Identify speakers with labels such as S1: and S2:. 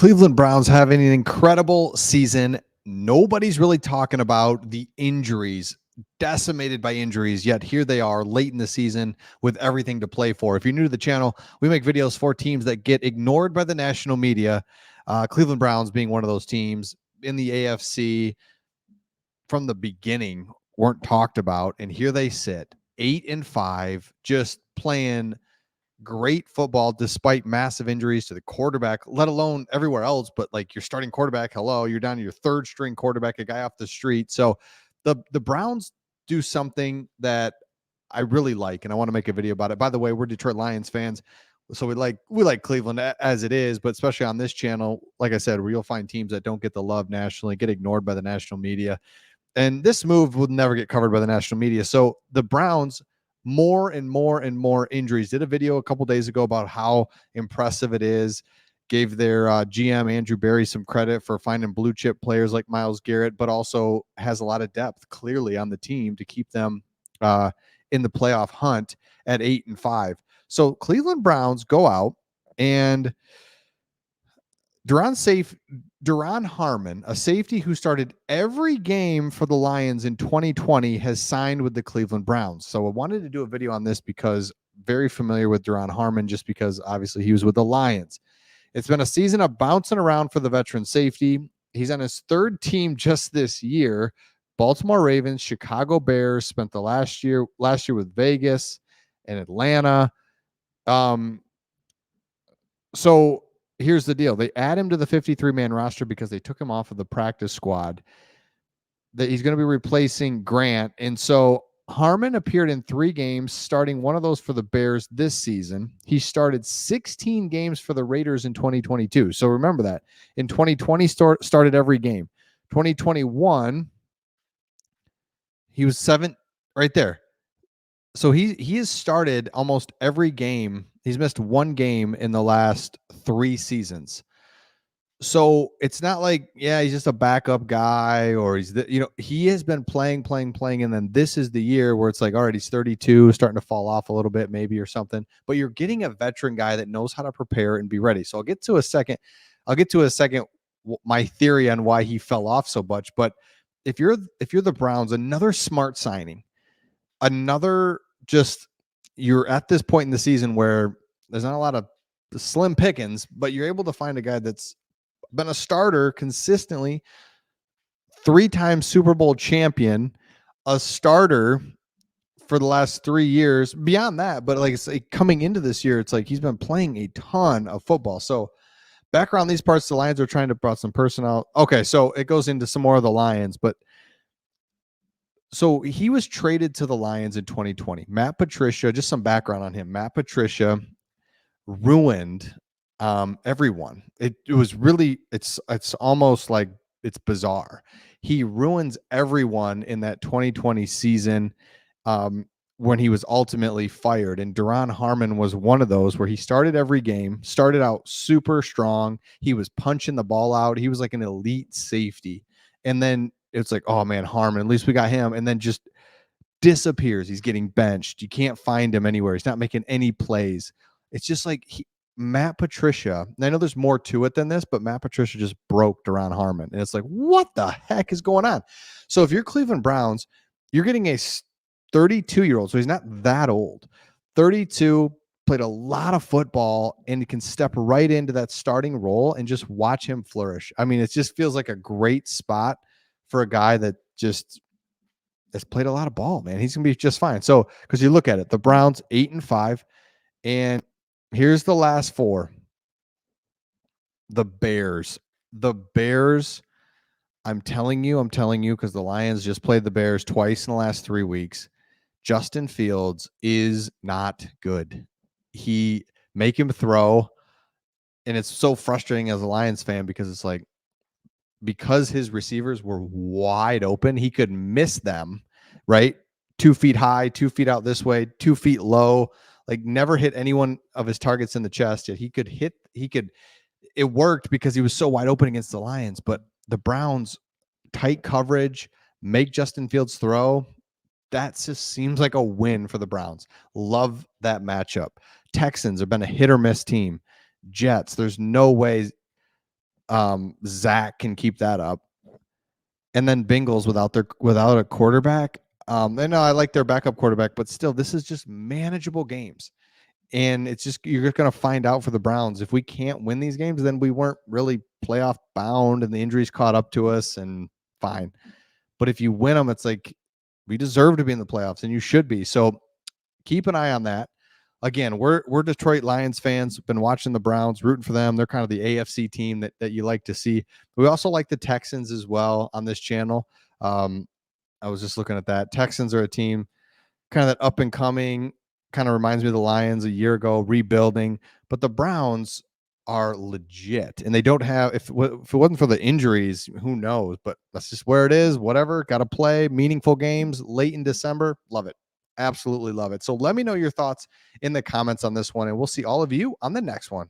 S1: Cleveland Browns having an incredible season. Nobody's really talking about the injuries, decimated by injuries, yet here they are late in the season with everything to play for. If you're new to the channel, we make videos for teams that get ignored by the national media. Cleveland Browns being one of those teams in the AFC from the beginning weren't talked about, and here they sit 8-5, just playing great football despite massive injuries to the quarterback, let alone everywhere else. But like your starting quarterback, hello, you're down to your third string quarterback, a guy off the street. So the Browns do something that I really like, and I want to make a video about it. By the way, we're Detroit Lions fans, so we like Cleveland as it is, but especially on this channel, like I said, where you'll find teams that don't get the love nationally, get ignored by the national media. And this move will never get covered by the national media. So the Browns, more and more injuries. Did a video a couple days ago about how impressive it is. Gave their GM Andrew Berry some credit for finding blue chip players like Myles Garrett, but also has a lot of depth clearly on the team to keep them in the playoff hunt at 8-5. So Cleveland Browns go out and Duron Harmon, a safety who started every game for the Lions in 2020, has signed with the Cleveland Browns. So I wanted to do a video on this because very familiar with Duron Harmon, just because obviously he was with the Lions. It's been a season of bouncing around for the veteran safety. He's on his third team just this year. Baltimore Ravens, Chicago Bears, spent the last year with Vegas and Atlanta. So here's the deal. They add him to the 53-man roster because they took him off of the practice squad. That he's going to be replacing Grant. And so Harmon appeared in 3 games, starting one of those for the Bears this season. He started 16 games for the Raiders in 2022. So remember that. In 2020, started every game. 2021, he was 7 right there. So he has started almost every game. He's missed 1 game in the last 3 seasons. So it's not like, yeah, he's just a backup guy, or he has been playing. And then this is the year where it's like, all right, he's 32, starting to fall off a little bit maybe or something, but you're getting a veteran guy that knows how to prepare and be ready. So I'll get to a second my theory on why he fell off so much. But if you're the Browns, another smart signing, you're at this point in the season where there's not a lot of slim pickings, but you're able to find a guy that's been a starter consistently, 3-time Super Bowl champion, a starter for the last 3 years. Beyond that, but like, it's like coming into this year, it's like he's been playing a ton of football. So back around these parts, the Lions are trying to bring some personnel. Okay, so it goes into some more of the Lions, but so he was traded to the Lions in 2020. Matt Patricia, just some background on him. Matt Patricia ruined everyone. It was really, it's almost like, it's bizarre. He ruins everyone in that 2020 season when he was ultimately fired. And Duron Harmon was one of those where he started every game, started out super strong. He was punching the ball out. He was like an elite safety. And then it's like, oh man, Harmon, at least we got him. And then just disappears. He's getting benched. You can't find him anywhere. He's not making any plays. It's just like Matt Patricia, and I know there's more to it than this, but Matt Patricia just broke Duron Harmon. And it's like, what the heck is going on? So if you're Cleveland Browns, you're getting a 32-year-old, so he's not that old. 32, played a lot of football, and can step right into that starting role and just watch him flourish. I mean, it just feels like a great spot for a guy that just has played a lot of ball, man. He's going to be just fine. So, because you look at it, the Browns 8-5, and here's the last 4. The Bears. I'm telling you, because the Lions just played the Bears twice in the last 3 weeks. Justin Fields is not good. Make him throw, and it's so frustrating as a Lions fan because it's like, because his receivers were wide open, he could miss them, right? 2 feet high, 2 feet out this way, 2 feet low, like never hit anyone of his targets in the chest. Yet it worked because he was so wide open against the Lions. But the Browns, tight coverage, make Justin Fields throw. That just seems like a win for the Browns. Love that matchup. Texans have been a hit or miss team. Jets, there's no way Zach can keep that up. And then Bengals without a quarterback. I know I like their backup quarterback, but still, this is just manageable games. And it's just you're just going to find out for the Browns. If we can't win these games, then we weren't really playoff bound and the injuries caught up to us and fine. But if you win them, it's like we deserve to be in the playoffs and you should be. So keep an eye on that. Again, we're Detroit Lions fans, been watching the Browns, rooting for them. They're kind of the AFC team that you like to see. We also like the Texans as well on this channel. I was just looking at that. Texans are a team kind of that up and coming, kind of reminds me of the Lions a year ago, rebuilding. But the Browns are legit, and they don't have. If it wasn't for the injuries, who knows? But that's just where it is. Whatever, got to play meaningful games late in December. Love it, absolutely love it. So let me know your thoughts in the comments on this one, and we'll see all of you on the next one.